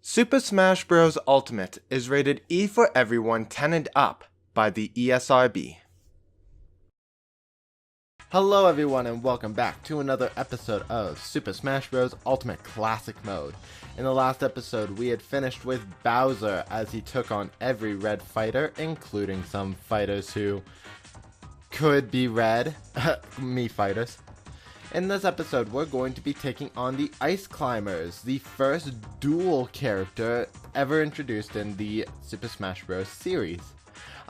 Super Smash Bros. Ultimate is rated E for everyone 10 and up by the ESRB. Hello everyone and welcome back to another episode of Super Smash Bros. Ultimate Classic Mode. In the last episode we had finished with Bowser as he took on every red fighter, including some fighters who could be red, me fighters. In this episode, we're going to be taking on the Ice Climbers, the first dual character ever introduced in the Super Smash Bros. Series.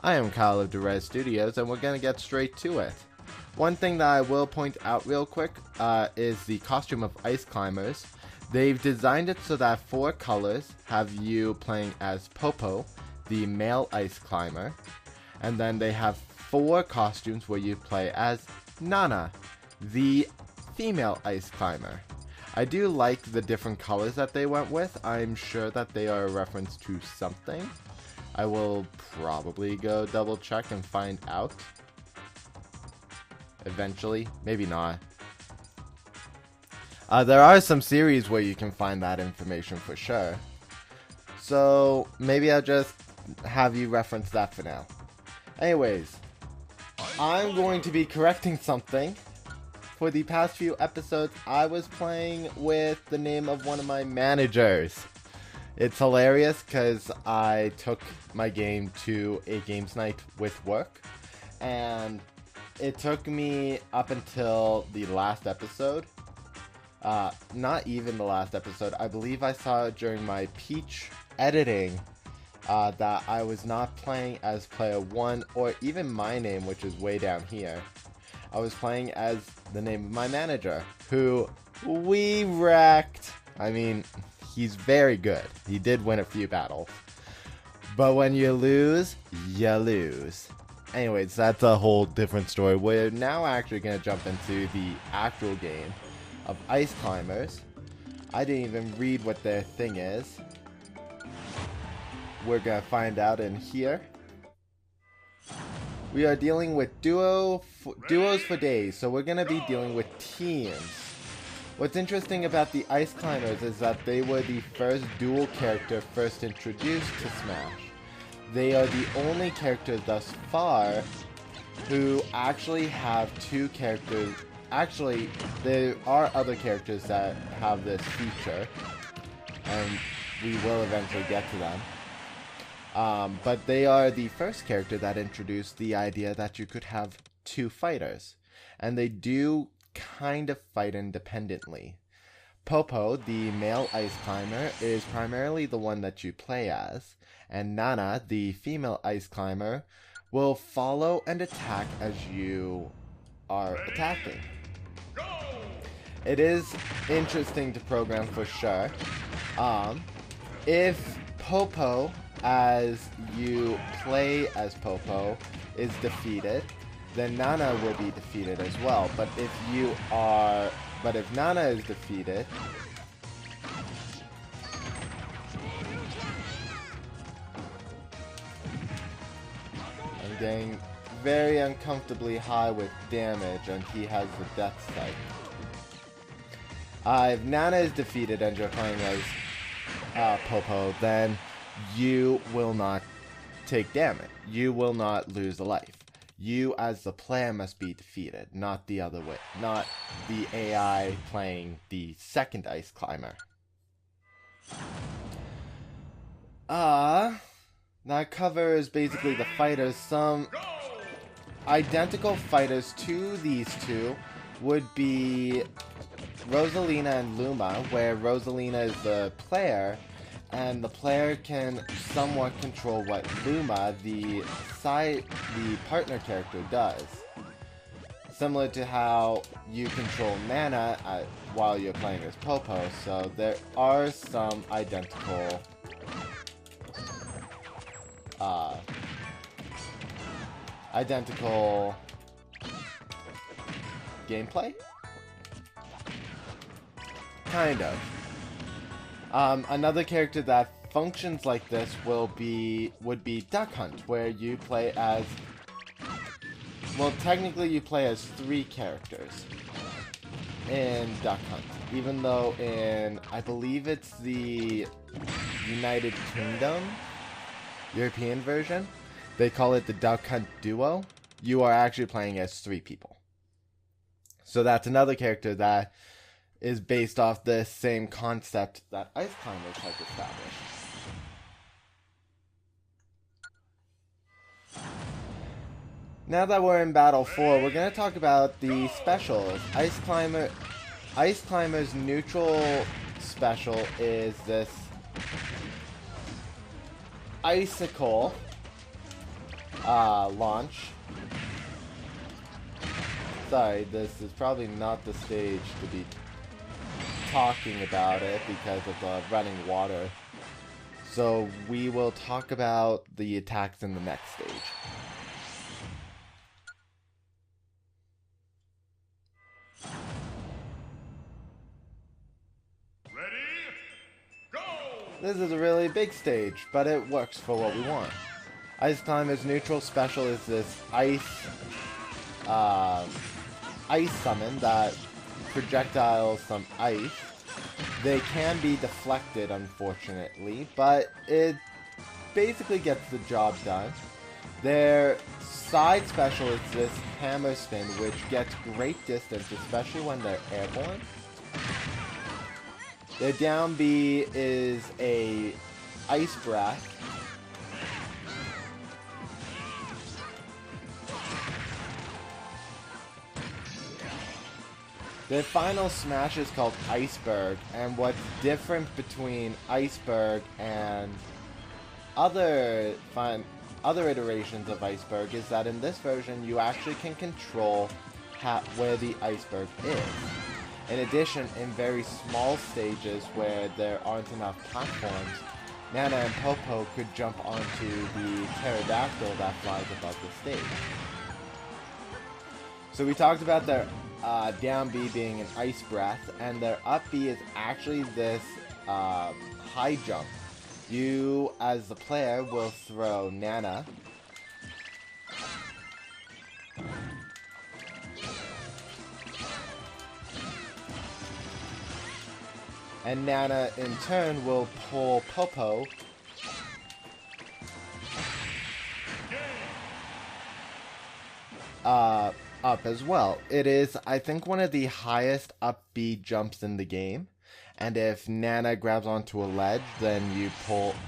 I am Kyle of Dyrezz Studios, and we're going to get straight to it. One thing that I will point out real quick is the costume of Ice Climbers. They've designed it so that 4 colors have you playing as Popo, the male Ice Climber, and then they have 4 costumes where you play as Nana, the female Ice Climber. I do like the different colors that they went with. I'm sure that they are a reference to something. I will probably go double check and find out. Eventually. Maybe not. There are some series where you can find that information for sure. So maybe I'll just have you reference that for now. Anyways, I'm going to be correcting something. For the past few episodes, I was playing with the name of one of my managers. It's hilarious because I took my game to a games night with work, and it took me up until the last episode. Not even the last episode. I believe I saw during my Peach editing that I was not playing as player 1 or even my name, which is way down here. I was playing as the name of my manager, who we wrecked. I mean, he's very good. He did win a few battles. But when you lose, you lose. Anyways, that's a whole different story. We're now actually going to jump into the actual game of Ice Climbers. I didn't even read what their thing is. We're going to find out in here. We are dealing with duos for days, so we're going to be dealing with teams. What's interesting about the Ice Climbers is that they were the first dual character first introduced to Smash. They are the only characters thus far who actually have 2 characters. Actually, there are other characters that have this feature, and we will eventually get to them. But they are the first character that introduced the idea that you could have 2 fighters. And they do kind of fight independently. Popo, the male Ice Climber, is primarily the one that you play as. And Nana, the female Ice Climber, will follow and attack as you are attacking. It is interesting to program for sure. If Popo, as you play as Popo, is defeated, then Nana will be defeated as well. But if Nana is defeated, I'm getting very uncomfortably high with damage, and he has the death sight. If Nana is defeated and you're playing as Popo, then you will not take damage. You will not lose a life. You as the player must be defeated, not the other way. Not the AI playing the second Ice Climber. That covers basically the fighters. Some identical fighters to these 2 would be Rosalina and Luma, where Rosalina is the player, and the player can somewhat control what Luma, the partner character, does. Similar to how you control Nana while you're playing as Popo, so there are some identical gameplay? Kind of. Another character that functions like this would be Duck Hunt, where you play as... Well, technically you play as 3 characters in Duck Hunt. Even though in, I believe it's the United Kingdom European version, they call it the Duck Hunt Duo. You are actually playing as 3 people. So that's another character that is based off the same concept that Ice Climbers has established. Now that we're in Battle 4, we're going to talk about the specials. Ice Climber's neutral special is this icicle launch. Sorry, this is probably not the stage to be talking about it because of the running water. So we will talk about the attacks in the next stage. This is a really big stage, but it works for what we want. Ice Climber's neutral special is this ice summon that projectiles some ice. They can be deflected, unfortunately, but it basically gets the job done. Their side special is this hammer spin, which gets great distance, especially when they're airborne. Their down B is a ice breath. Their final smash is called Iceberg, and what's different between Iceberg and other iterations of Iceberg is that in this version you actually can control where the iceberg is. In addition, in very small stages where there aren't enough platforms, Nana and Popo could jump onto the pterodactyl that flies above the stage. So we talked about their down B being an ice breath, and their up B is actually this high jump. You, as the player, will throw Nana and Nana, in turn, will pull Popo up as well. It is, I think, one of the highest up B jumps in the game. And if Nana grabs onto a ledge, then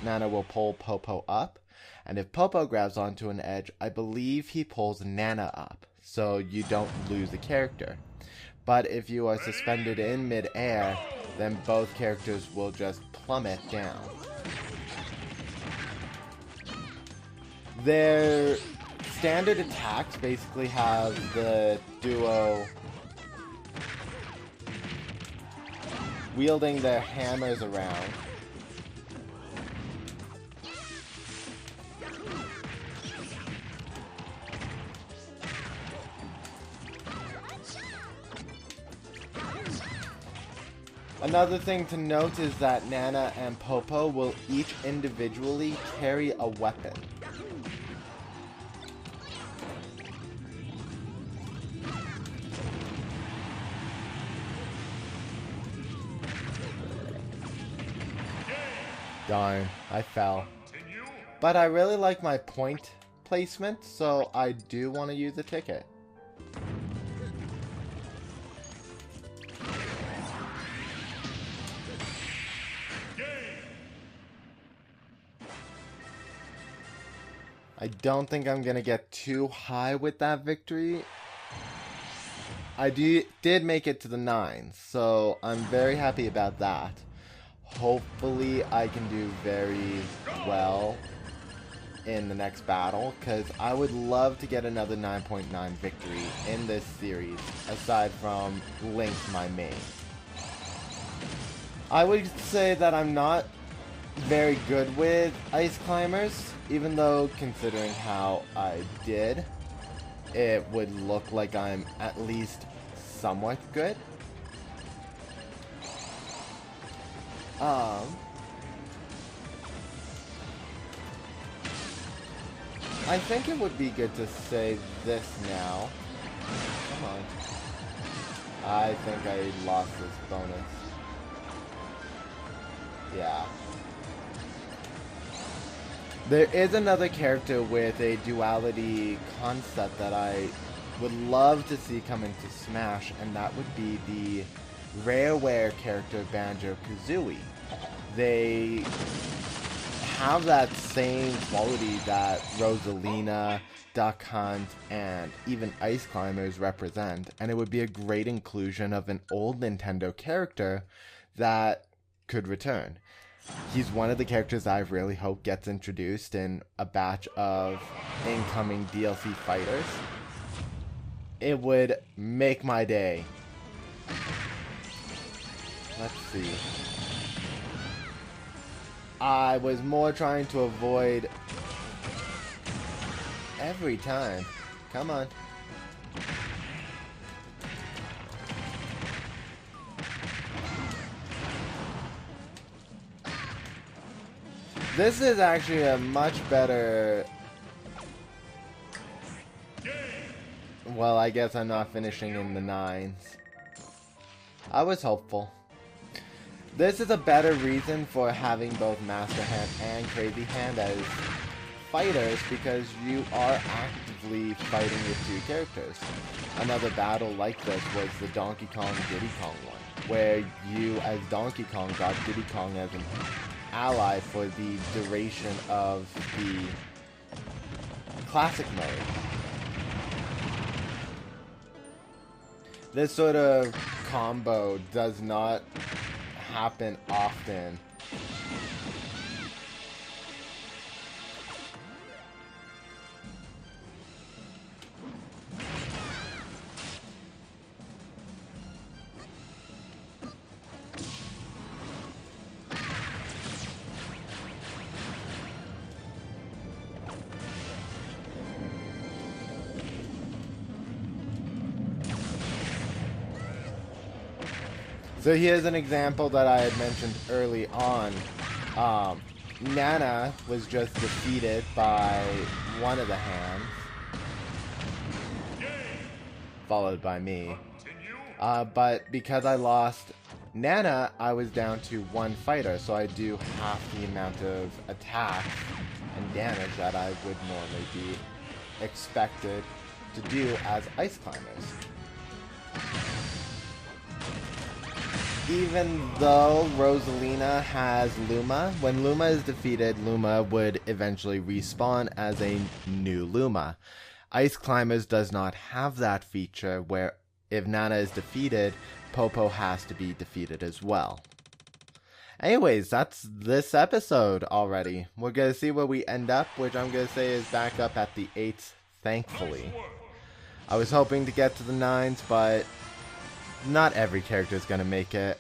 Nana will pull Popo up. And if Popo grabs onto an edge, I believe he pulls Nana up, so you don't lose a character. But if you are suspended in mid-air, then both characters will just plummet down. Their standard attacks basically have the duo wielding their hammers around. Another thing to note is that Nana and Popo will each individually carry a weapon. Darn, I fell. But I really like my point placement, so I do want to use a ticket. I don't think I'm going to get too high with that victory. I did make it to the 9s, so I'm very happy about that. Hopefully I can do very well in the next battle, because I would love to get another 9.9 victory in this series, aside from Link, my main. I would say that I'm not very good with Ice Climbers, even though, considering how I did, it would look like I'm at least somewhat good. I think it would be good to say this now. Come on. I think I lost this bonus. Yeah. There is another character with a duality concept that I would love to see come into Smash, and that would be the Rareware character Banjo-Kazooie. They have that same quality that Rosalina, Duck Hunt, and even Ice Climbers represent, and it would be a great inclusion of an old Nintendo character that could return. He's one of the characters I really hope gets introduced in a batch of incoming DLC fighters. It would make my day. Let's see. I was more trying to avoid every time. Come on. This is actually a much better... Well, I guess I'm not finishing in the 9s. I was hopeful. This is a better reason for having both Master Hand and Crazy Hand as fighters, because you are actively fighting with two characters. Another battle like this was the Donkey Kong Diddy Kong one, where you as Donkey Kong got Diddy Kong as an ally for the duration of the classic mode. This sort of combo does not happen often. So here's an example that I had mentioned early on. Nana was just defeated by one of the hands, followed by me. But because I lost Nana, I was down to one fighter, so I do half the amount of attack and damage that I would normally be expected to do as Ice Climbers. Even though Rosalina has Luma, when Luma is defeated, Luma would eventually respawn as a new Luma. Ice Climbers does not have that feature where if Nana is defeated, Popo has to be defeated as well. Anyways, that's this episode already. We're going to see where we end up, which I'm going to say is back up at the 8s, thankfully. I was hoping to get to the 9s, but not every character is going to make it.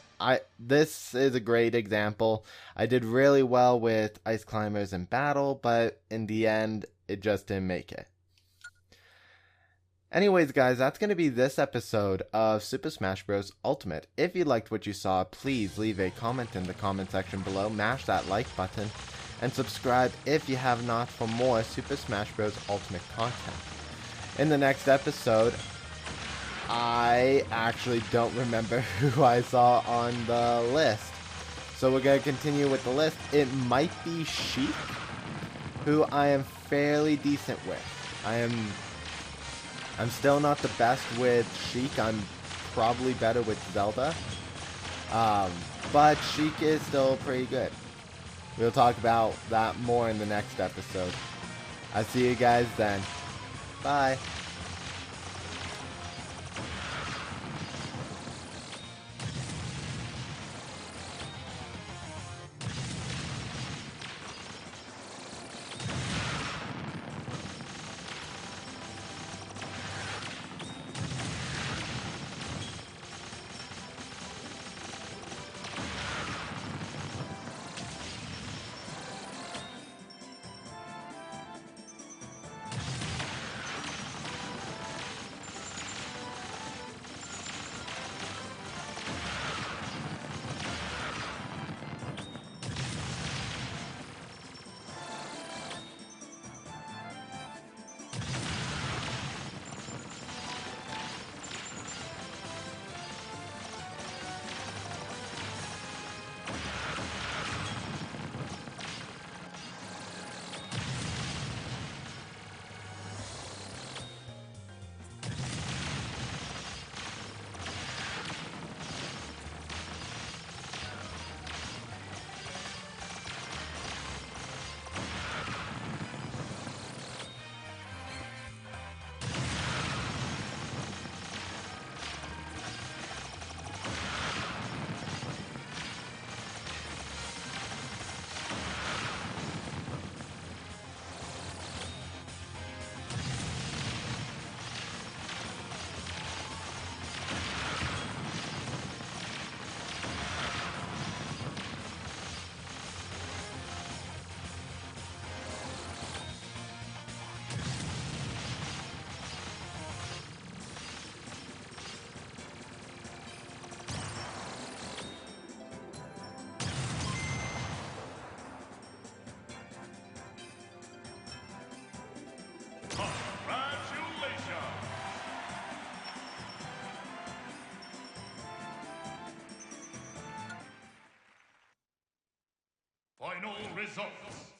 This is a great example. I did really well with Ice Climbers in battle, but in the end, it just didn't make it. Anyways, guys, that's going to be this episode of Super Smash Bros. Ultimate. If you liked what you saw, please leave a comment in the comment section below, mash that like button, and subscribe if you have not for more Super Smash Bros. Ultimate content. In the next episode, I actually don't remember who I saw on the list. So we're going to continue with the list. It might be Sheik, who I am fairly decent with. I'm still not the best with Sheik. I'm probably better with Zelda. But Sheik is still pretty good. We'll talk about that more in the next episode. I'll see you guys then. Bye. Final results.